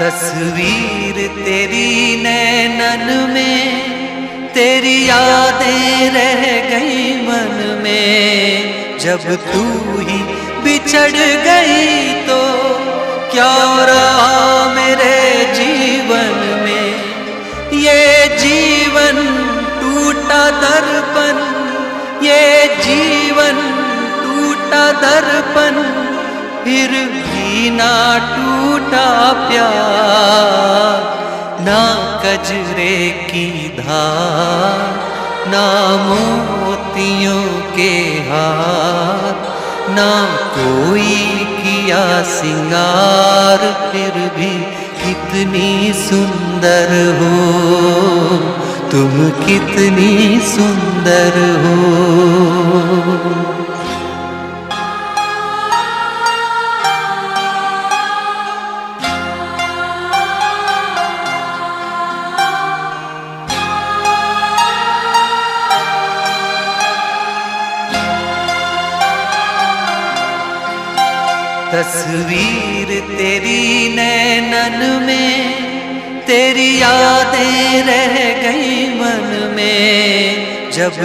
तस्वीर तेरी नैनन में, तेरी यादें रह गई मन में। जब तू ही बिछड़ गई तो क्या रहा मेरे जीवन में। ये जीवन टूटा दर्पण, ये जीवन टूटा दर्पण, फिर भी ना टूटा प्यार। ना कजरे की धार, ना मोतियों के हार, ना कोई किया सिंगार, फिर भी कितनी सुंदर हो तुम, कितनी सुंदर हो। तस्वीर तेरी नैनन में, तेरी यादें रह गई मन में। जब